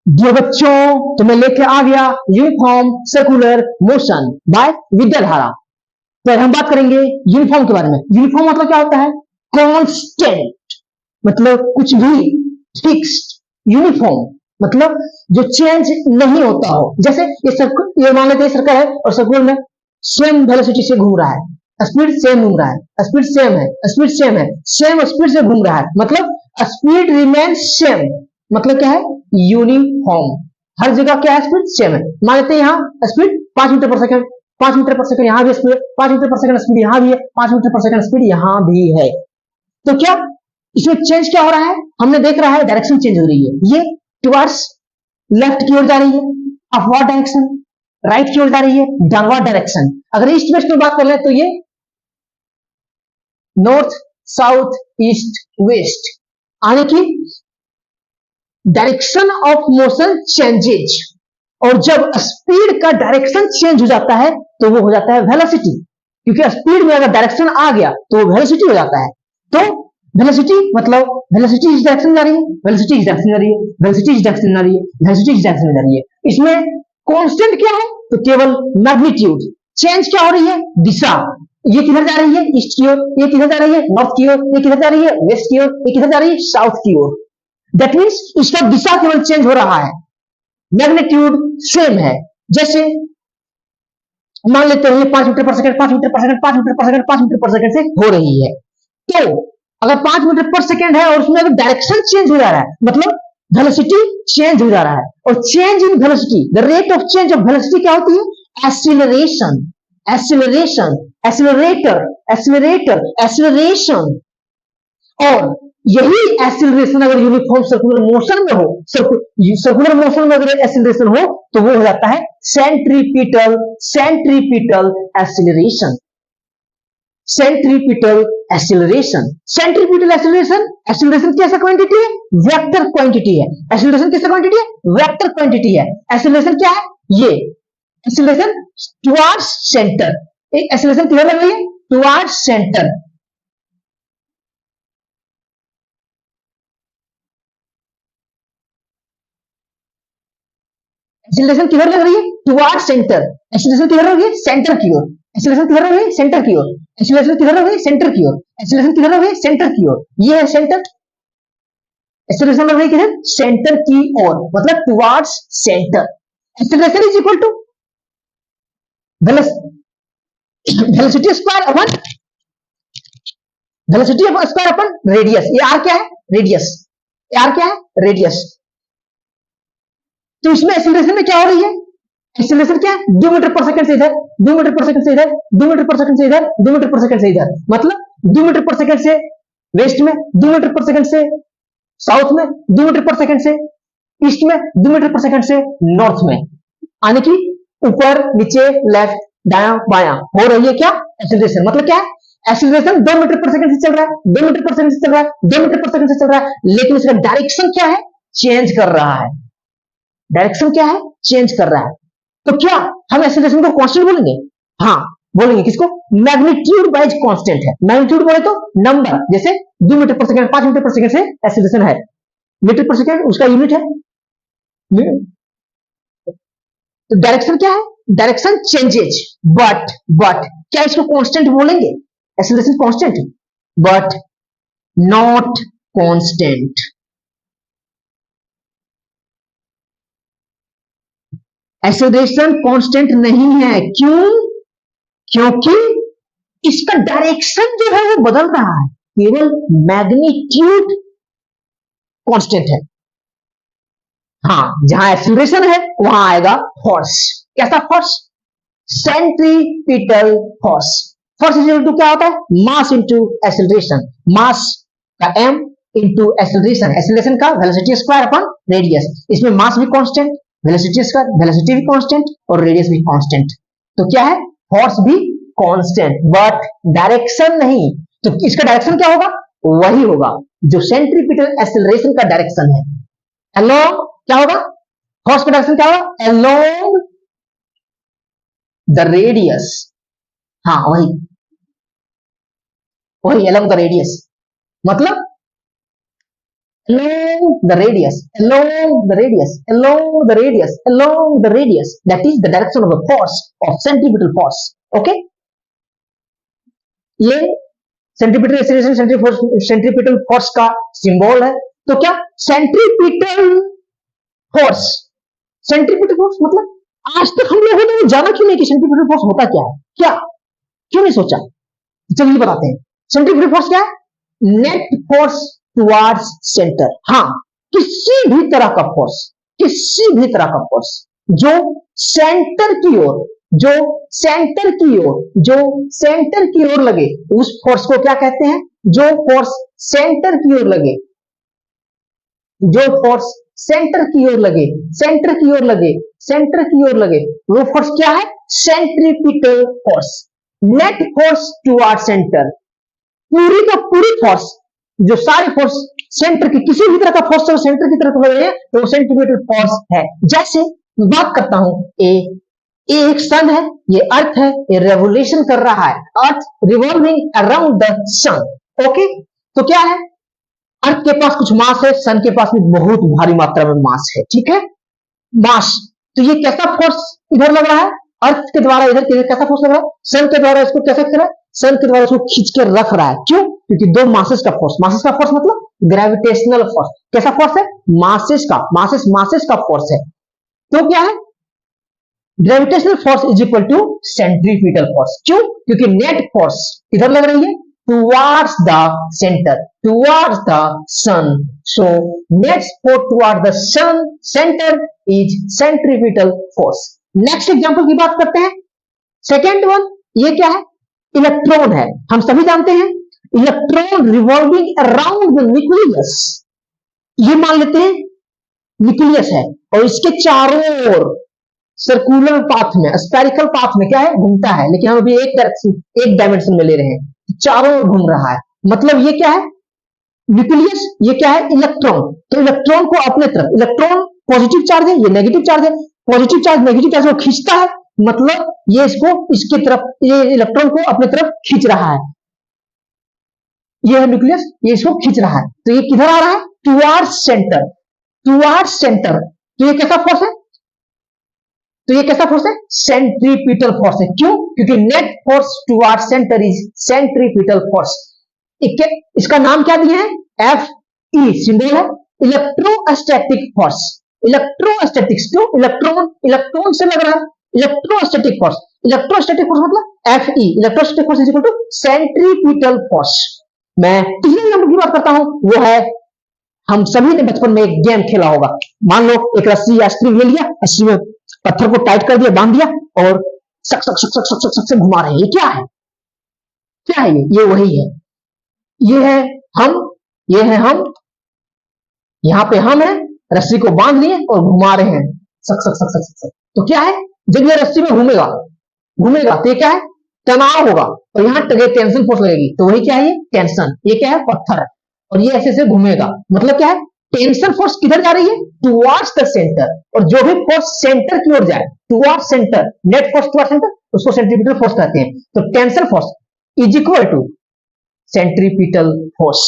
जो बच्चों, तो मैं लेके आ गया यूनिफॉर्म सर्कुलर मोशन बाय विद्याधारा। तो हम बात करेंगे यूनिफॉर्म के बारे में। यूनिफॉर्म मतलब क्या होता है? कांस्टेंट, मतलब कुछ भी फिक्स्ड। यूनिफॉर्म मतलब जो चेंज नहीं होता हो। जैसे ये मान लेते हैं सर्कल है और सर्कुलर में सेम वेलोसिटी से घूम रहा है, स्पीड सेम घूम रहा है, स्पीड सेम है, स्पीड सेम है, सेम स्पीड से घूम रहा है, मतलब स्पीड रिमेन सेम। मतलब क्या है? यूनिफॉर्म। हर जगह क्या है? स्पीड सेम है। मान लेते हैं यहाँ स्पीड 5 मीटर पर सेकंड, 5 मीटर पर सेकंड यहाँ भी स्पीड, 5 मीटर पर सेकंड स्पीड यहाँ भी है, 5 मीटर पर सेकंड स्पीड यहाँ भी है। तो क्या इसमें चेंज क्या हो रहा है? हमने देख रहा है डायरेक्शन चेंज हो रही है। ये टुवर्ड्स लेफ्ट की ओर जा रही है, अपवर्ड डायरेक्शन, राइट की ओर जा रही है, डाउनवर्ड डायरेक्शन। अगर ईस्ट वेस्ट में बात कर ले तो ये नॉर्थ साउथ ईस्ट वेस्ट, आने की डायरेक्शन ऑफ मोशन चेंजेज। और जब स्पीड का डायरेक्शन चेंज हो जाता है तो वो हो जाता है वेलोसिटी, क्योंकि स्पीड में अगर डायरेक्शन आ गया तो वो वेलोसिटी हो जाता है। तो वेलोसिटी मतलब वेलोसिटी इस डायरेक्शन में जा रही है, वेलोसिटी इस डायरेक्शन में जा रही है, वेलोसिटी इस डायरेक्शन में जा रही है, वेलोसिटी इस डायरेक्शन में जा रही है। इसमें कांस्टेंट क्या है? तो केवल मैग्नीट्यूड। चेंज क्या हो रही है? दिशा। ये किधर जा रही है? ईस्ट की ओर। ये किधर जा रही है? नॉर्थ की ओर। ये किधर जा रही है? वेस्ट की ओर। ये किधर जा रही है? साउथ की ओर। दैट मीन्स इसका दिशा केवल चेंज हो रहा है, मैग्नीट्यूड सेम है। जैसे मान लेते हैं 5 मीटर पर सेकंड, 5 मीटर पर सेकंड, 5 मीटर पर सेकंड, 5 मीटर पर सेकंड से हो रही है। तो अगर 5 मीटर पर सेकंड है और उसमें अगर डायरेक्शन चेंज हो जा रहा है, मतलब वेलोसिटी चेंज हो जा रहा है। और change in velocity, the rate of change of velocity क्या होती है? Acceleration, acceleration, accelerator, accelerator, acceleration. और यही एक्सीलरेशन अगर यूनिफॉर्म सर्कुलर मोशन में हो, सर्कुलर मोशन में अगर एक्सीलरेशन हो तो वो हो जाता है centripetal, centripetal acceleration, centripetal acceleration. Centripetal acceleration, acceleration कैसा क्वांटिटी है? वेक्टर क्वांटिटी है। एक्सीलरेशन कैसा क्वांटिटी है? वेक्टर क्वांटिटी है। एक्सीलरेशन क्या है? ये एक्सीलरेशन टुवर्ड्स सेंटर। एक एक्सीलरेशन किधर लग रही है? Towards centre. एक्सीलरेशन किधर लग रही है? Toward centre. एक्सीलरेशन किधर लग रही है? सेंटर की ओर। एक्सीलरेशन किधर लग रही है? सेंटर की ओर। एक्सीलरेशन किधर लग रही है? सेंटर की ओर। एक्सीलरेशन किधर लग रही है? सेंटर की ओर। ये है सेंटर। एक्सीलरेशन लग रही है किधर? सेंटर की ओर, मतलब towards centre. Acceleration is equal to velocity square upon velocity square upon radius. ये आर क्या है? रेडियस। आर क्या है? रेडियस। तो इसमें एक्सीलरेशन में क्या हो रही है? एक्सीलरेशन क्या है? 2 मीटर पर सेकंड से इधर, 2 मीटर पर सेकंड से इधर, 2 मीटर पर सेकंड से इधर, 2 मीटर पर सेकंड से इधर। मतलब 2 मीटर पर सेकंड से वेस्ट में, 2 मीटर पर सेकंड से साउथ में, 2 मीटर पर सेकंड से ईस्ट में, 2 मीटर पर सेकंड से नॉर्थ में। आने की ऊपर नीचे लेफ्ट दाया बाया हो रही है क्या? एक्सीलरेशन। मतलब क्या है? एक्सीलरेशन 2 मीटर पर सेकंड से चल रहा है, 2 मीटर पर सेकंड से चल रहा है, 2 मीटर पर सेकंड से चल रहा है, लेकिन इसका डायरेक्शन क्या है? चेंज कर रहा है। डायरेक्शन क्या है? चेंज कर रहा है। तो क्या हम एक्सीलरेशन को कांस्टेंट बोलेंगे? हाँ बोलेंगे। किसको? मैग्नीट्यूड वाइज कांस्टेंट है। मैग्नीट्यूड बोले तो नंबर, जैसे 2 मीटर पर सेकंड, 5 मीटर पर सेकंड से एक्सीलरेशन है, मीटर पर सेकंड उसका यूनिट है। तो डायरेक्शन क्या है? Direction changes. बट क्या इसको कांस्टेंट बोलेंगे? Acceleration constant, but not constant. Acceleration constant नहीं है। क्यों? क्योंकि इसका डायरेक्शन जो है वो बदल रहा है, केवल मैग्नीट्यूड कांस्टेंट है। हाँ, जहां एक्सीलरेशन है वहां आएगा फोर्स। कैसा force? Centripetal force. Force is equal to क्या होता है? Mass into acceleration. मास का m इंटू एक्सीलरेशन, एक्सीलरेशन का वेलोसिटी स्क्वायर अपॉन रेडियस। इसमें मास भी कांस्टेंट, वेलोसिटी स्क्वायर, वेलोसिटी भी कांस्टेंट और रेडियस भी कांस्टेंट। तो क्या है? फोर्स भी कांस्टेंट, बट डायरेक्शन नहीं। तो इसका डायरेक्शन क्या होगा? वही होगा जो सेंट्रीपिटल एक्सीलरेशन का डायरेक्शन है। अलोंग क्या होगा? फोर्स का डायरेक्शन क्या होगा? Along the radius. हाँ वही वही अलोंग द रेडियस। मतलब along the radius, along the radius, along the radius, along the radius. That is the direction of the force of centripetal force. Okay? ये centripetal acceleration centripetal force का symbol है। तो क्या centripetal force, centripetal force मतलब आज तक हम लोगों ने जाना क्यों नहीं कि सेंट्रीपिटल फोर्स होता क्या है, क्या क्यों नहीं सोचा? चलिए बताते हैं। सेंट्रीपिटल फोर्स क्या है? Net force towards centre. हाँ, किसी भी तरह का फोर्स, किसी भी तरह का फोर्स जो सेंटर की ओर, जो सेंटर की ओर, जो सेंटर की ओर लगे, उस फोर्स को क्या कहते हैं? जो फोर्स सेंटर की ओर लगे, जो फोर्स सेंटर की ओर लगे, सेंटर की ओर लगे, सेंटर की ओर लगे, वो फोर्स क्या है? Centripetal force. Net force toward centre, पूरी का पूरी फोर्स, जो सारे फोर्स सेंटर की, किसी भी तरह का फोर्स जो सेंटर की तरफ लग रहे हैं तो वो सेंट्रीपिटल फोर्स है। जैसे बात करता हूं, ए एक सन है, ये अर्थ है, ये रेवोल्यूशन कर रहा है, earth revolving around the sun. Okay, तो क्या है? अर्थ के पास कुछ मास है, सन के पास भी बहुत भारी मात्रा में मास है, ठीक है, मास। तो ये कैसा फोर्स इधर लग रहा है? अर्थ के द्वारा इधर कैसा फोर्स लग रहा है? सन के द्वारा इसको कैसे कर रहा है? सन के द्वारा इसको खींच के रख रहा है। क्यों? क्योंकि दो मासेस का फोर्स, मासेस का फोर्स मतलब ग्रेविटेशनल फोर्स। कैसा फोर्स है? मासेस का, मासेस का फोर्स है। तो क्या है? Gravitational force is equal to centripetal force. क्यों? क्योंकि नेट फोर्स इधर लग रही है towards the centre, towards the sun. So net force toward the sun centre is centripetal force. Next example की बात करते हैं। सेकेंड वन, ये क्या है? इलेक्ट्रॉन है। हम सभी जानते हैं electron revolving around the nucleus. ये मान लेते हैं न्यूक्लियस है और इसके चारों ओर सर्कुलर पाथ में, स्फेरिकल पाथ में क्या है? घूमता है। लेकिन हम अभी एक डायमेंशन में ले रहे हैं, चारों ओर घूम रहा है। मतलब ये क्या है? न्यूक्लियस। ये क्या है? इलेक्ट्रॉन। तो इलेक्ट्रॉन को अपने तरफ, इलेक्ट्रॉन पॉजिटिव चार्ज है, ये नेगेटिव चार्ज है, पॉजिटिव चार्ज नेगेटिव चार्ज को खींचता है, मतलब ये इसको इसकी तरफ, ये इलेक्ट्रॉन को अपने तरफ खींच रहा है। ये है न्यूक्लियस, ये इसको खींच रहा है। तो ये किधर आ रहा है? Towards centre, towards centre. तो ये कैसा फोर्स है? तो ये कैसा फोर्स है? सेंट्रीपिटल फोर्स है। क्यों? क्योंकि net force towards centre is centripetal force. इसका नाम क्या दिया है? एफ ई सिंबल है, इलेक्ट्रोस्टैटिक फोर्स। इलेक्ट्रोस्टैटिक्स, क्यों? इलेक्ट्रॉन, इलेक्ट्रॉन से लग रहा है, इलेक्ट्रोस्टैटिक फोर्स। इलेक्ट्रोस्टैटिक फोर्स मतलब F E, electrostatic force is equal to centripetal force. मैं तीसरे नंबर की बात करता हूं, वो है, हम सभी ने बचपन में एक गेम खेला होगा। मान लो एक रस्सी या स्ट्रिंग ले लिया, रस्सी में पत्थर को टाइट कर दिया, बांध दिया और सक सक सक सक सक सक से घुमा रहे हैं। ये क्या है? क्या है ये वही है, ये है हम, ये है हम, यहां पे हम है, रस्सी को बांध लिए और घुमा रहे हैं, सक सक सक सक सक। तो क्या है? जब ये रस्सी में घूमेगा, घूमेगा तो ये क्या है? तनाव होगा और यहां टेंशन फोर्स लगेगी। तो वही क्या है? ये टेंशन। ये क्या है? पत्थर है और ये ऐसे से घूमेगा। मतलब क्या है? टेंशन फोर्स किधर जा रही है? Towards the centre. और जो भी फोर्स सेंटर की ओर जाए, towards centre, net force towards centre, उसको सेंट्रीपिटल फोर्स कहते हैं। तो tension force is equal to centripetal force.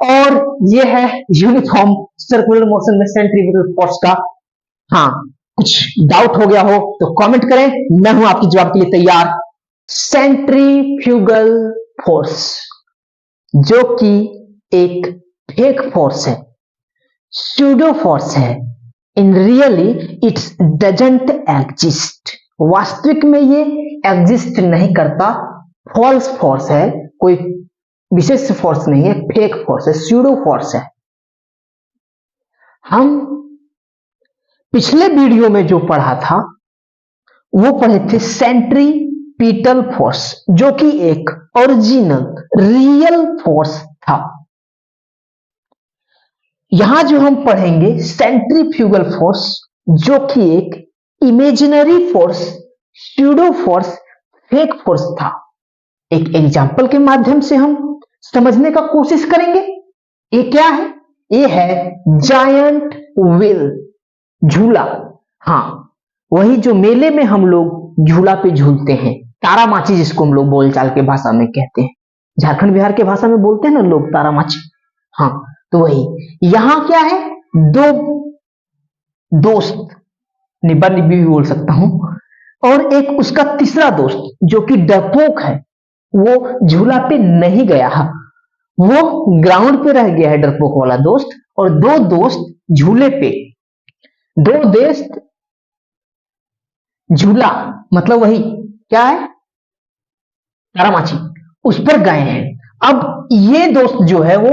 और ये है यूनिफॉर्म सर्कुलर मोशन में सेंट्रीपिटल फोर्स का। हाँ, कुछ डाउट हो गया हो तो कमेंट करें, मैं हूं आपकी जवाब के लिए तैयार। सेंट्रीफ्यूगल फोर्स, जो कि एक फेक फोर्स है, स्यूडो फोर्स है, in really it's doesn't exist. वास्तविक में ये एग्जिस्ट नहीं करता, फॉल्स फोर्स है, कोई विशेष फोर्स नहीं है, फेक फोर्स है, स्यूडो फोर्स है। हम पिछले वीडियो में जो पढ़ा था वो पढ़े थे सेंट्रीपिटल फोर्स, जो कि एक ओरिजिनल रियल फोर्स था। यहां जो हम पढ़ेंगे सेंट्रीफ्यूगल फोर्स, जो कि एक imaginary force, pseudo force, fake force था। एक एग्जाम्पल के माध्यम से हम समझने का कोशिश करेंगे। ये क्या है? ये है जायंट व्हील, झूला। हाँ, वही जो मेले में हम लोग झूला पे झूलते हैं, तारामाची जिसको हम लोग बोलचाल के भाषा में कहते हैं, झारखंड बिहार के भाषा में बोलते हैं ना लोग तारामाची। हाँ, तो वही यहां क्या है, दो दोस्त, निब्बा निब्बी भी बोल सकता हूं, और एक उसका तीसरा दोस्त जो कि डरपोक है, वो झूला पे नहीं गया, वो ग्राउंड पे रह गया है डरपोक वाला दोस्त, और दो दोस्त झूले पे, दो दोस्त झूला मतलब वही क्या है, तारामाची, उस पर गए हैं। अब ये दोस्त जो है वो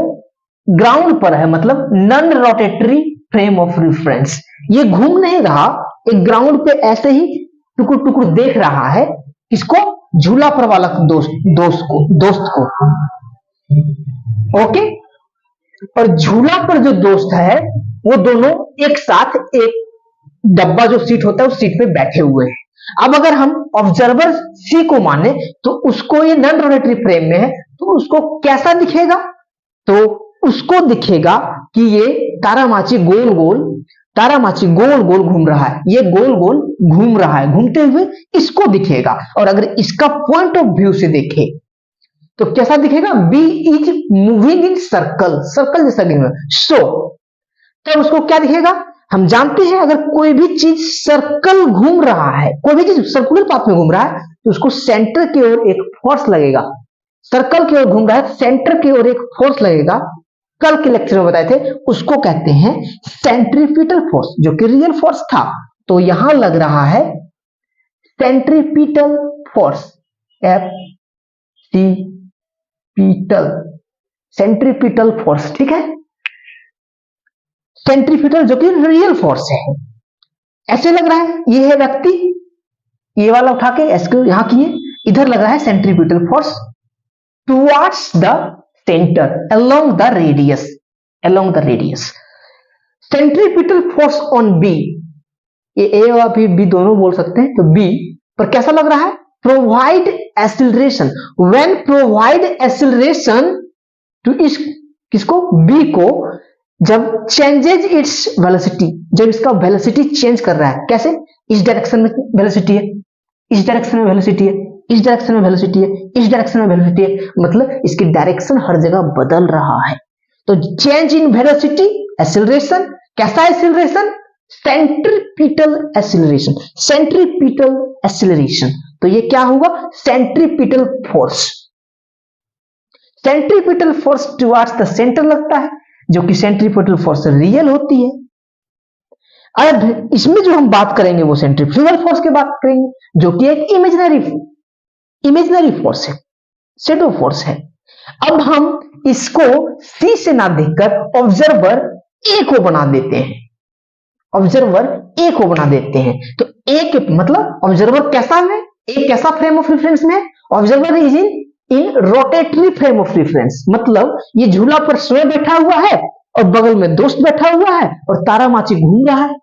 ग्राउंड पर है, मतलब non rotatory frame of reference, ये घूम नहीं रहा, एक ग्राउंड पे ऐसे ही टुकुर टुकुर देख रहा है, किसको, झूला पर वाला दोस्त को ओके। और झूला पर जो दोस्त है वो दोनों एक साथ एक डब्बा जो सीट होता है उस सीट पे बैठे हुए हैं। अब अगर हम ऑब्जर्वर सी को माने तो उसको, ये नॉन रोटेटरी फ्रेम में है तो उसको कैसा दिखेगा, तो उसको दिखेगा कि ये तारामाची गोल गोल घूम रहा है, ये गोल गोल घूम रहा है, घूमते हुए इसको दिखेगा। और अगर इसका पॉइंट ऑफ व्यू से देखे तो कैसा दिखेगा, B is moving in circle जैसा गिन, सो तब उसको क्या दिखेगा, हम जानते हैं अगर कोई भी चीज सर्कल घूम रहा है, कोई भी चीज सर्कुलर पाथ में घूम रहा है तो उसको सेंटर की ओर एक फोर्स लगेगा, सर्कल की ओर घूम रहा है सेंटर की ओर एक फोर्स लगेगा, कल के लेक्चर में बताए थे, उसको कहते हैं सेंट्रीपिटल फोर्स, जो कि रियल फोर्स था। तो यहां लग रहा है सेंट्रीपिटल फोर्स, एफ सी पीटल, सेंट्रीपिटल फोर्स, ठीक है, सेंट्रीपिटल जो कि रियल फोर्स है। ऐसे लग रहा है ये है व्यक्ति, ये वाला उठा के इसको यहां किए, इधर लग रहा है centripetal force towards the centre along the radius, centripetal force on B, ये ए और बी दोनों बोल सकते हैं, तो बी पर कैसा लग रहा है, provide acceleration, when provide acceleration to इस किसको, बी को, जब चेंजेज इट्स वेलोसिटी, जब इसका वेलोसिटी चेंज कर रहा है, कैसे, इस डायरेक्शन में वेलोसिटी है, इस डायरेक्शन में वेलोसिटी है, इस डायरेक्शन में वेलोसिटी है, इस डायरेक्शन में वेलोसिटी है, मतलब इसकी डायरेक्शन हर जगह बदल रहा है। तो चेंज इन वेलोसिटी, एक्सीलरेशन, कैसा acceleration, centripetal acceleration, centripetal acceleration. तो ये क्या होगा, centripetal force, centripetal force towards the centre लगता है, जो कि सेंट्रीपिटल फोर्स रियल होती है। अब इसमें जो हम बात करेंगे वो सेंट्रीफ्यूगल फोर्स की बात करेंगे, जो कि एक इमेजिनरी फोर्स है, शैडो फोर्स है। अब हम इसको सी से ना देखकर ऑब्जर्वर ए को बना देते हैं, ऑब्जर्वर ए को बना देते हैं। तो ए के मतलब ऑब्जर्वर कैसा है, ए कैसा फ्रेम ऑफ रेफरेंस में है, observer is in rotatory frame of reference, मतलब ये झूला पर स्वयं बैठा हुआ है और बगल में दोस्त बैठा हुआ है और तारामाची घूम रहा है,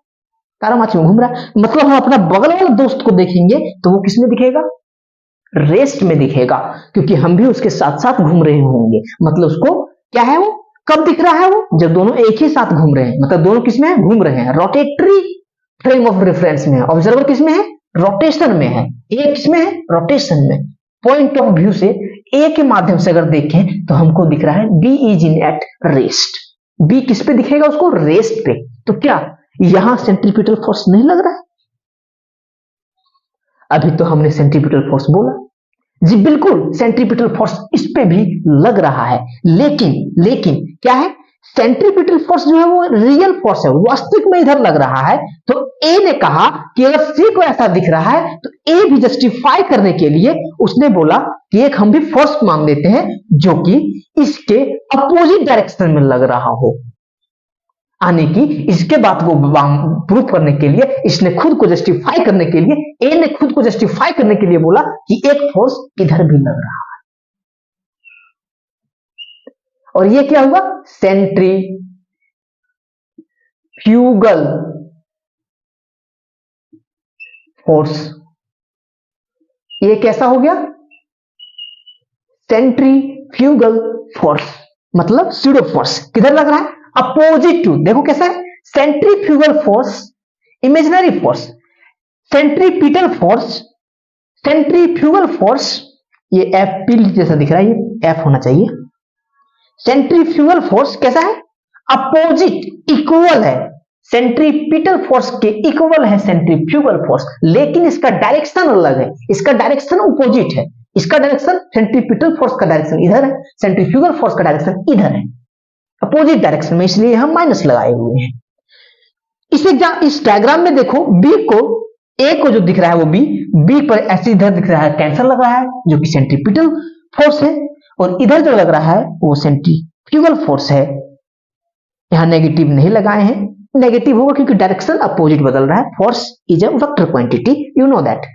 तारामाची में घूम रहा है, मतलब हम अपना बगल वाले दोस्त को देखेंगे तो वो किसमें दिखेगा, रेस्ट में दिखेगा, क्योंकि हम भी उसके साथ साथ घूम रहे होंगे। मतलब उसको क्या है, वो कब दिख रहा है, वो जब दोनों एक ही साथ घूम रहे हैं, मतलब दोनों किसमें है, घूम रहे हैं, रोटेटरी फ्रेम ऑफ रेफरेंस में है। ऑब्जर्वर किसमें है, रोटेशन में है, ए किसमें है, रोटेशन में। पॉइंट ऑफ व्यू से ए के माध्यम से अगर देखें तो हमको दिख रहा है B is in at rest, B किस पे दिखेगा उसको, रेस्ट पे। तो क्या यहां सेंट्रीपिटल फोर्स नहीं लग रहा है, अभी तो हमने सेंट्रीपिटल फोर्स बोला जी, बिल्कुल सेंट्रीपिटल फोर्स इस पे भी लग रहा है, लेकिन क्या है, सेंट्रीपिटल फोर्स जो है वो रियल फोर्स है, वास्तविक में इधर लग रहा है। तो ए ने कहा कि अगर सी को ऐसा दिख रहा है तो ए भी जस्टिफाई करने के लिए उसने बोला कि एक हम भी फोर्स मान देते हैं जो कि इसके अपोजिट डायरेक्शन में लग रहा हो, आने की इसके बात को प्रूव करने के लिए, इसने खुद को जस्टिफाई करने के लिए, ए ने खुद को जस्टिफाई करने के लिए बोला कि एक फोर्स इधर भी लग रहा है। और ये क्या हुआ, सेंट्रीफ्यूगल फोर्स, ये कैसा हो गया, सेंट्रीफ्यूगल फोर्स, मतलब स्यूडो फोर्स, किधर लग रहा है, अपोजिट टू, देखो कैसा है, centrifugal force, imaginary force, centripetal force, centrifugal force, ये एफ पी जैसा दिख रहा है, ये एफ होना चाहिए। सेंट्रीफ्यूगल फोर्स कैसा है, अपोजिट इक्वल है, सेंट्रीपिटल फोर्स के इक्वल है सेंट्रीफ्यूगल फोर्स, लेकिन इसका डायरेक्शन अलग है, इसका डायरेक्शन अपोजिट है। इसका डायरेक्शन सेंट्रीपिटल फोर्स का डायरेक्शन इधर है, सेंट्रीफ्यूगल फोर्स का डायरेक्शन इधर है, अपोजिट डायरेक्शन में, इसलिए हम माइनस लगाए हुए हैं। इस डायग्राम में देखो बी को, ए को जो दिख रहा है वो बी पर ऐसे इधर दिख रहा है कैंसर लग रहा है जो कि सेंट्रीपिटल फोर्स है, और इधर जो लग रहा है वो सेंट्रीफ्यूगल फोर्स है। यहां नेगेटिव नहीं लगाए हैं, नेगेटिव होगा क्योंकि डायरेक्शन अपोजिट बदल रहा है। Force is a vector quantity, you know that.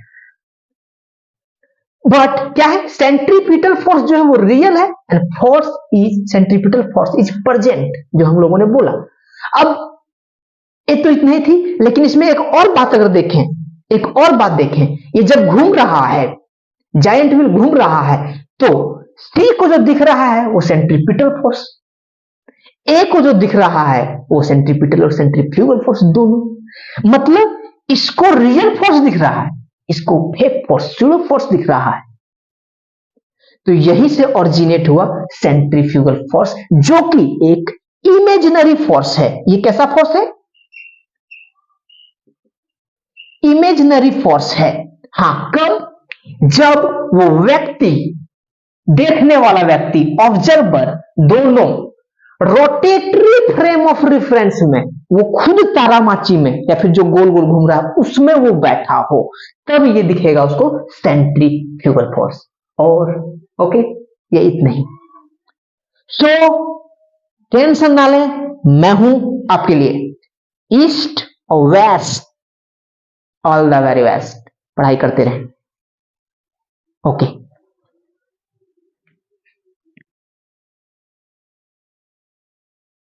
But क्या है, सेंट्रीपिटल फोर्स जो है वो रियल है, and force is centripetal force is present, जो हम लोगों ने बोला। अब ये तो इतनी ही थी, लेकिन इसमें एक और बात अगर देखें, एक और बात देखें, ये जब घूम रहा है, जायंट व्हील घूम रहा है, तो सी को जो दिख रहा है वो सेंट्रीपिटल फोर्स, ए को जो दिख रहा है वो सेंट्रीपिटल और सेंट्रीफ्यूगल फोर्स दोनों, मतलब इसको रियल फोर्स दिख रहा है, इसको फेक फोर्स, स्यूडो फोर्स दिख रहा है। तो यहीं से ओरिजिनेट हुआ सेंट्रीफ्यूगल फोर्स, जो कि एक इमेजिनरी फोर्स है। ये कैसा फोर्स है? इमेजिनरी फोर्स है। हां, कब? जब वो व्यक्ति, देखने वाला व्यक्ति, ऑब्जर्वर, दोनों रोटेटरी फ्रेम ऑफ रेफरेंस में, वो खुद तारामाची में या फिर जो गोल गोल घूम रहा है उसमें वो बैठा हो, तब ये दिखेगा उसको सेंट्रीफ्यूगल फोर्स। और ओके, ये इतना ही। सो टेंशन ना लें, मैं हूं आपके लिए, ईस्ट और west, all the very best. पढ़ाई करते रहें। ओके।